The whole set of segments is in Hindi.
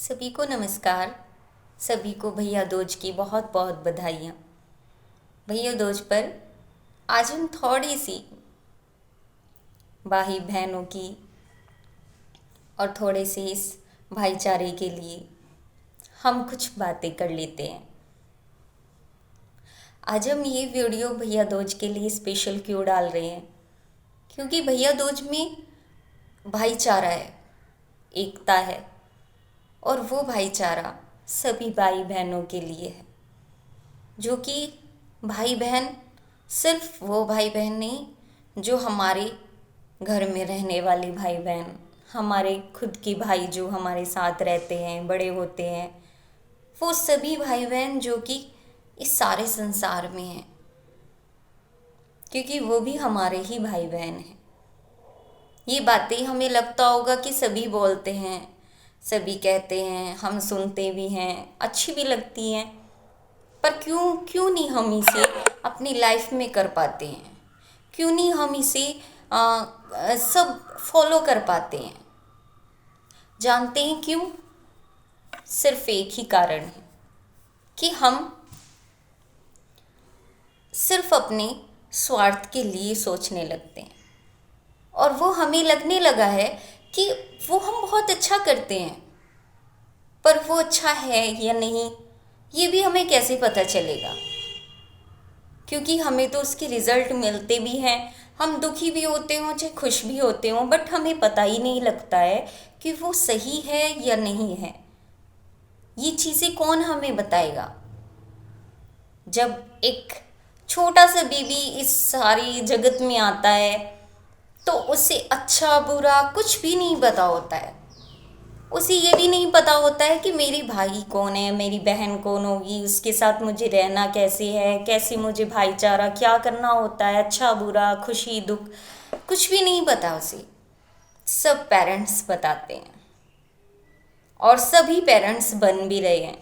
सभी को नमस्कार। सभी को भैया दूज की बहुत बहुत बधाइयाँ। भैया दूज पर आज हम थोड़ी सी भाई बहनों की और थोड़े से इस भाईचारे के लिए हम कुछ बातें कर लेते हैं। आज हम ये वीडियो भैया दूज के लिए स्पेशल क्यों डाल रहे हैं, क्योंकि भैया दूज में भाईचारा है, एकता है, और वो भाईचारा सभी भाई बहनों के लिए है। जो कि भाई बहन सिर्फ वो भाई बहन नहीं जो हमारे घर में रहने वाले भाई बहन, हमारे खुद के भाई जो हमारे साथ रहते हैं, बड़े होते हैं, वो सभी भाई बहन जो कि इस सारे संसार में हैं, क्योंकि वो भी हमारे ही भाई बहन हैं। ये बातें हमें लगता होगा कि सभी बोलते हैं, सभी कहते हैं, हम सुनते भी हैं, अच्छी भी लगती हैं, पर क्यों क्यों नहीं हम इसे अपनी लाइफ में कर पाते हैं? क्यों नहीं हम इसे सब फॉलो कर पाते हैं? जानते हैं क्यों? सिर्फ एक ही कारण है कि हम सिर्फ अपने स्वार्थ के लिए सोचने लगते हैं, और वो हमें लगने लगा है कि वो हम बहुत अच्छा करते हैं, पर वो अच्छा है या नहीं ये भी हमें कैसे पता चलेगा? क्योंकि हमें तो उसके रिजल्ट मिलते भी हैं, हम दुखी भी होते हों चाहे खुश भी होते हों, बट हमें पता ही नहीं लगता है कि वो सही है या नहीं है। ये चीज़ें कौन हमें बताएगा? जब एक छोटा सा बेबी इस सारी जगत में आता है तो उसे अच्छा बुरा कुछ भी नहीं पता होता है। उसे ये भी नहीं पता होता है कि मेरी भाई कौन है, मेरी बहन कौन होगी, उसके साथ मुझे रहना कैसे है, कैसे मुझे भाईचारा क्या करना होता है, अच्छा बुरा खुशी दुख, कुछ भी नहीं पता उसे। सब पेरेंट्स बताते हैं, और सभी पेरेंट्स बन भी रहे हैं।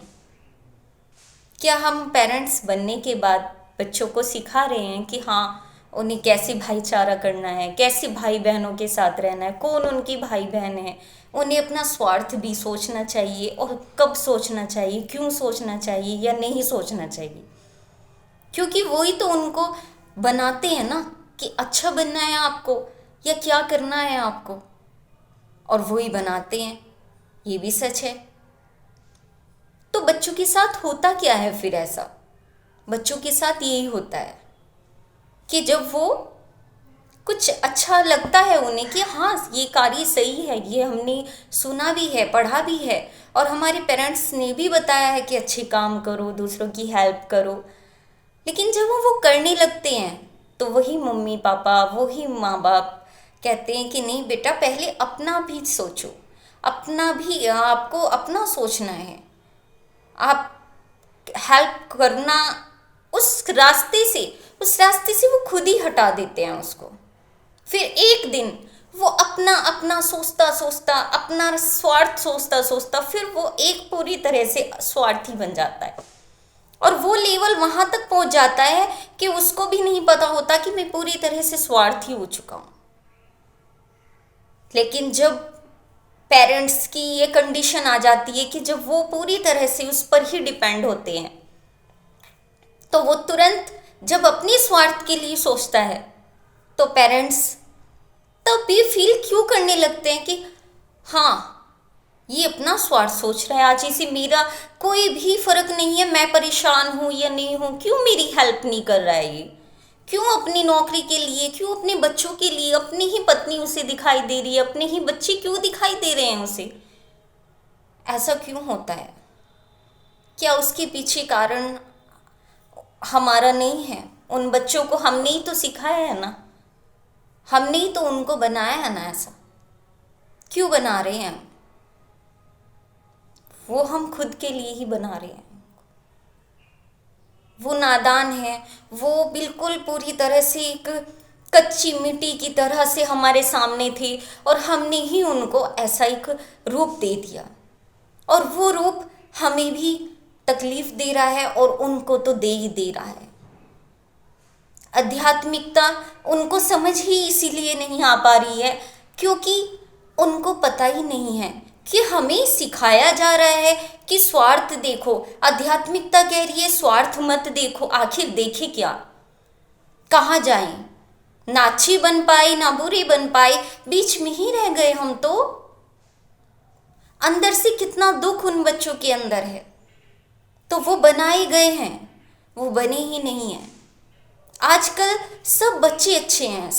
क्या हम पेरेंट्स बनने के बाद बच्चों को सिखा रहे हैं कि हाँ, उन्हें कैसे भाईचारा करना है, कैसे भाई बहनों के साथ रहना है, कौन उनकी भाई बहन है, उन्हें अपना स्वार्थ भी सोचना चाहिए, और कब सोचना चाहिए, क्यों सोचना चाहिए या नहीं सोचना चाहिए? क्योंकि वही तो उनको बनाते हैं ना कि अच्छा बनना है आपको या क्या करना है आपको, और वही बनाते हैं। ये भी सच है। तो बच्चों के साथ होता क्या है फिर? ऐसा बच्चों के साथ यही होता है कि जब वो कुछ अच्छा लगता है उन्हें कि हाँ ये कार्य सही है, ये हमने सुना भी है, पढ़ा भी है, और हमारे पेरेंट्स ने भी बताया है कि अच्छे काम करो, दूसरों की हेल्प करो, लेकिन जब वो करने लगते हैं तो वही मम्मी पापा, वही माँ बाप कहते हैं कि नहीं बेटा, पहले अपना भी सोचो, अपना भी आपको अपना सोचना है, आप हेल्प करना उस रास्ते से वो खुद ही हटा देते हैं उसको। फिर एक दिन वो अपना अपना सोचता सोचता, अपना स्वार्थ सोचता सोचता, फिर वो एक पूरी तरह से स्वार्थी बन जाता है, और वो लेवल वहां तक पहुंच जाता है कि उसको भी नहीं पता होता कि मैं पूरी तरह से स्वार्थी हो चुका हूं। लेकिन जब पेरेंट्स की ये कंडीशन आ जाती है कि जब वो पूरी तरह से उस पर ही डिपेंड होते हैं, तो वो तुरंत जब अपने स्वार्थ के लिए सोचता है तो पेरेंट्स तब भी फील क्यों करने लगते हैं कि हाँ, ये अपना स्वार्थ सोच रहा है, आज इसे मेरा कोई भी फर्क नहीं है, मैं परेशान हूं या नहीं हूं, क्यों मेरी हेल्प नहीं कर रहा है, ये क्यों अपनी नौकरी के लिए, क्यों अपने बच्चों के लिए, अपनी ही पत्नी उसे दिखाई दे रही है, अपने ही बच्चे क्यों दिखाई दे रहे हैं उसे? ऐसा क्यों होता है? क्या उसके पीछे कारण हमारा नहीं है? उन बच्चों को हमने ही तो सिखाया है ना, हमने ही तो उनको बनाया है ना। ऐसा क्यों बना रहे हैं? वो हम खुद के लिए ही बना रहे हैं। वो नादान है, वो बिल्कुल पूरी तरह से एक कच्ची मिट्टी की तरह से हमारे सामने थे, और हमने ही उनको ऐसा एक रूप दे दिया, और वो रूप हमें भी तकलीफ दे रहा है और उनको तो दे ही दे रहा है। आध्यात्मिकता उनको समझ ही इसीलिए नहीं आ पा रही है क्योंकि उनको पता ही नहीं है कि हमें सिखाया जा रहा है कि स्वार्थ देखो, आध्यात्मिकता कह रही है स्वार्थ मत देखो। आखिर देखे क्या, कहाँ जाएं? ना अच्छी बन पाई ना बुरी बन पाई, बीच में ही रह गए हम तो। अंदर से कितना दुख उन बच्चों के अंदर है, तो वो बनाए गए हैं, वो बने ही नहीं हैं। आजकल सब बच्चे अच्छे हैं,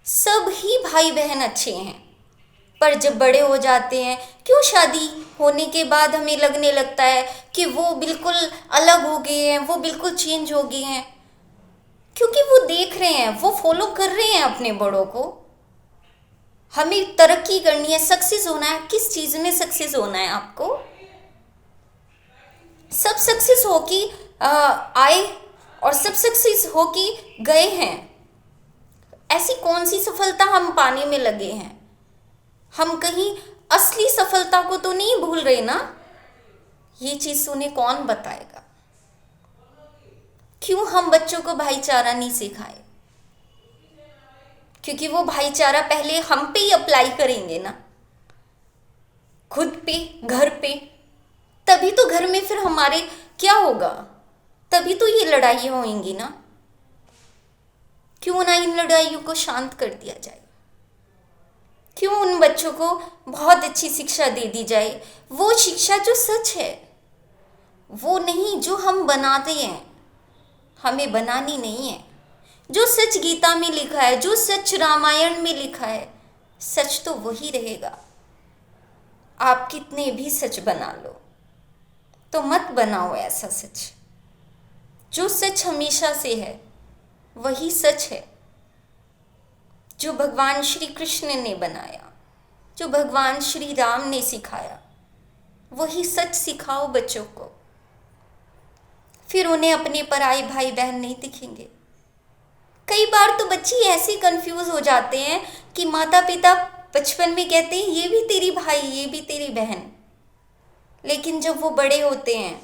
सब ही भाई बहन अच्छे हैं, पर जब बड़े हो जाते हैं, क्यों शादी होने के बाद हमें लगने लगता है कि वो बिल्कुल अलग हो गए हैं, वो बिल्कुल चेंज हो गए हैं। क्योंकि वो देख रहे हैं, वो फॉलो कर रहे हैं अपने बड़ों को। हमें तरक्की करनी है, सक्सेस होना है। किस चीज़ में सक्सेस होना है आपको? सब सक्सेस हो कि आए और सब सक्सेस हो कि गए हैं। ऐसी कौन सी सफलता हम पाने में लगे हैं? हम कहीं असली सफलता को तो नहीं भूल रहे ना? ये चीज़ उन्हें कौन बताएगा? क्यों हम बच्चों को भाईचारा नहीं सिखाए? क्योंकि वो भाईचारा पहले हम पे ही अप्लाई करेंगे ना, खुद पे, घर पे। तभी तो घर में फिर हमारे क्या होगा, तभी तो ये लड़ाइयाँ होंगी ना। क्यों ना इन लड़ाइयों को शांत कर दिया जाए? क्यों उन बच्चों को बहुत अच्छी शिक्षा दे दी जाए, वो शिक्षा जो सच है, वो नहीं जो हम बनाते हैं। हमें बनानी नहीं है। जो सच गीता में लिखा है, जो सच रामायण में लिखा है, सच तो वही रहेगा। आप कितने भी सच बना लो, तो मत बनाओ ऐसा सच। जो सच हमेशा से है वही सच है, जो भगवान श्री कृष्ण ने बनाया, जो भगवान श्री राम ने सिखाया, वही सच सिखाओ बच्चों को। फिर उन्हें अपने पराए भाई बहन नहीं दिखेंगे। कई बार तो बच्चे ऐसे कंफ्यूज हो जाते हैं कि माता पिता बचपन में कहते हैं ये भी तेरी भाई, ये भी तेरी बहन, लेकिन जब वो बड़े होते हैं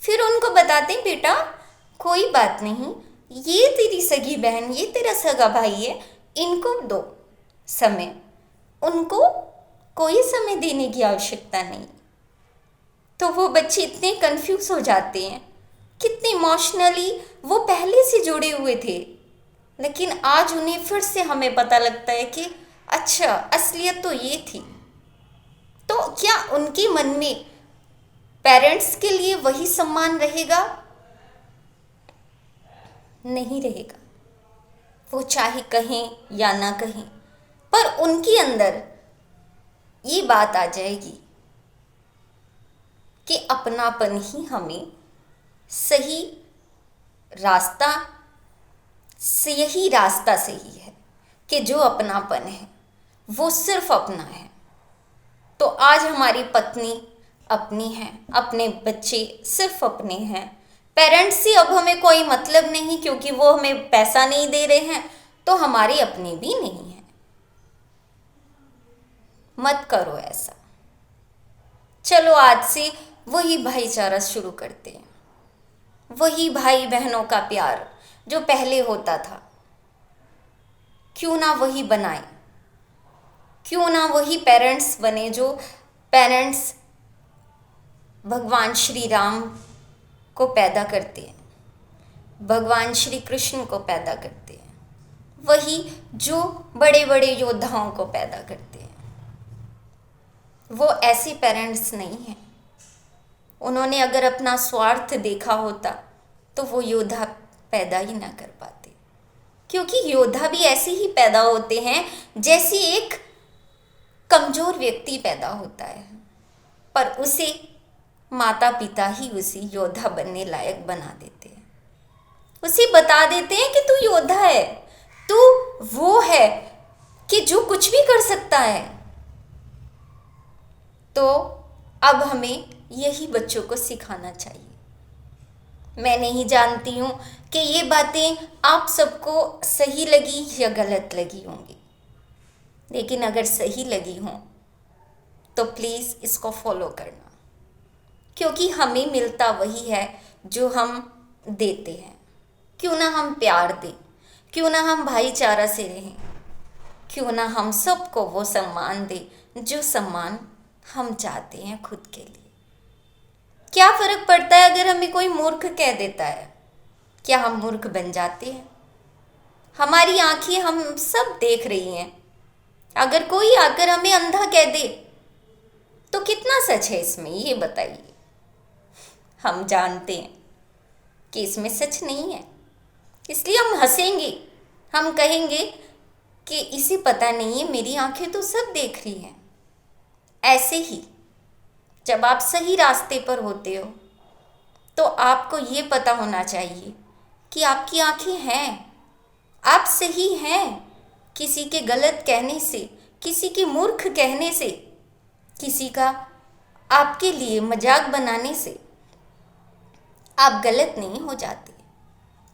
फिर उनको बताते हैं बेटा कोई बात नहीं, ये तेरी सगी बहन, ये तेरा सगा भाई है, इनको दो समय, उनको कोई समय देने की आवश्यकता नहीं। तो वो बच्चे इतने कंफ्यूज हो जाते हैं, कितने इमोशनली वो पहले से जुड़े हुए थे, लेकिन आज उन्हें फिर से हमें पता लगता है कि अच्छा असलियत तो ये थी। तो क्या उनके मन में पेरेंट्स के लिए वही सम्मान रहेगा? नहीं रहेगा। वो चाहे कहें या ना कहें, पर उनके अंदर ये बात आ जाएगी कि अपनापन ही हमें सही रास्ता, यही रास्ता सही है, कि जो अपनापन है वो सिर्फ अपना है। तो आज हमारी पत्नी अपनी है, अपने बच्चे सिर्फ अपने हैं, पेरेंट्स से अब हमें कोई मतलब नहीं, क्योंकि वो हमें पैसा नहीं दे रहे हैं, तो हमारे अपने भी नहीं हैं। मत करो ऐसा। चलो आज से वही भाईचारा शुरू करते हैं, वही भाई बहनों का प्यार जो पहले होता था, क्यों ना वही बनाए। क्यों ना वही पेरेंट्स बने जो पेरेंट्स भगवान श्री राम को पैदा करते हैं, भगवान श्री कृष्ण को पैदा करते हैं, वही जो बड़े बड़े योद्धाओं को पैदा करते हैं। वो ऐसे पेरेंट्स नहीं हैं। उन्होंने अगर अपना स्वार्थ देखा होता तो वो योद्धा पैदा ही ना कर पाते, क्योंकि योद्धा भी ऐसे ही पैदा होते हैं जैसे एक कमज़ोर व्यक्ति पैदा होता है, पर उसे माता पिता ही उसे योद्धा बनने लायक बना देते हैं। उसे बता देते हैं कि तू योद्धा है, तू वो है कि जो कुछ भी कर सकता है। तो अब हमें यही बच्चों को सिखाना चाहिए। मैं नहीं जानती हूँ कि ये बातें आप सबको सही लगी या गलत लगी होंगी, लेकिन अगर सही लगी हों तो प्लीज़ इसको फॉलो करना, क्योंकि हमें मिलता वही है जो हम देते हैं। क्यों ना हम प्यार दें, क्यों ना हम भाईचारा से रहें, क्यों ना हम सबको वो सम्मान दे जो सम्मान हम चाहते हैं खुद के लिए। क्या फर्क पड़ता है अगर हमें कोई मूर्ख कह देता है? क्या हम मूर्ख बन जाते हैं? हमारी आंखें हम सब देख रही हैं। अगर कोई आकर हमें अंधा कह दे तो कितना सच है इसमें, ये बताइए। हम जानते हैं कि इसमें सच नहीं है, इसलिए हम हंसेंगे। हम कहेंगे कि इसे पता नहीं है, मेरी आंखें तो सब देख रही हैं। ऐसे ही जब आप सही रास्ते पर होते हो तो आपको ये पता होना चाहिए कि आपकी आंखें हैं, आप सही हैं। किसी के गलत कहने से, किसी के मूर्ख कहने से, किसी का आपके लिए मजाक बनाने से आप गलत नहीं हो जाते,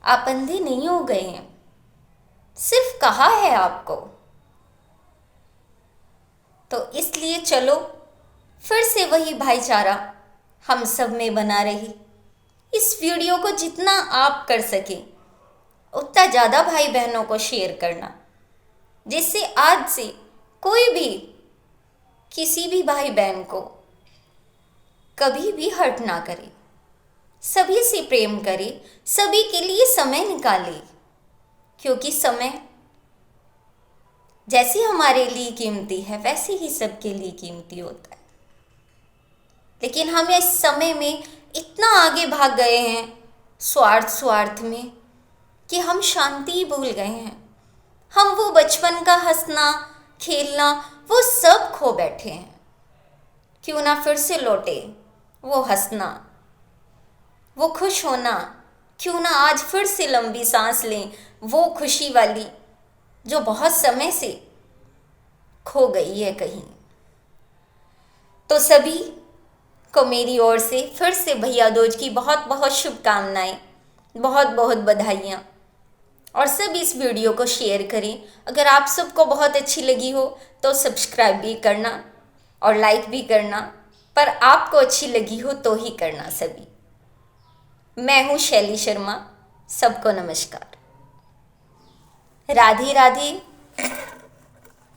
आप अंधे नहीं हो गए हैं। सिर्फ कहा है आपको। तो इसलिए चलो फिर से वही भाईचारा हम सब में बना रही। इस वीडियो को जितना आप कर सके उतना ज़्यादा भाई बहनों को शेयर करना, जिससे आज से कोई भी किसी भी भाई बहन को कभी भी हर्ट ना करे, सभी से प्रेम करे, सभी के लिए समय निकाले। क्योंकि समय जैसे हमारे लिए कीमती है वैसे ही सबके लिए कीमती होता है। लेकिन हम इस समय में इतना आगे भाग गए हैं स्वार्थ में कि हम शांति भूल गए हैं। हम वो बचपन का हंसना खेलना वो सब खो बैठे हैं। क्यों ना फिर से लौटे वो हंसना, वो खुश होना। क्यों ना आज फिर से लंबी सांस लें, वो खुशी वाली जो बहुत समय से खो गई है कहीं। तो सभी को मेरी ओर से फिर से भैया दूज की बहुत बहुत शुभकामनाएं, बहुत बहुत बधाइयाँ। और सब इस वीडियो को शेयर करें। अगर आप सबको बहुत अच्छी लगी हो तो सब्सक्राइब भी करना और लाइक भी करना, पर आपको अच्छी लगी हो तो ही करना सभी। मैं हूँ शैली शर्मा, सबको नमस्कार, राधे राधे।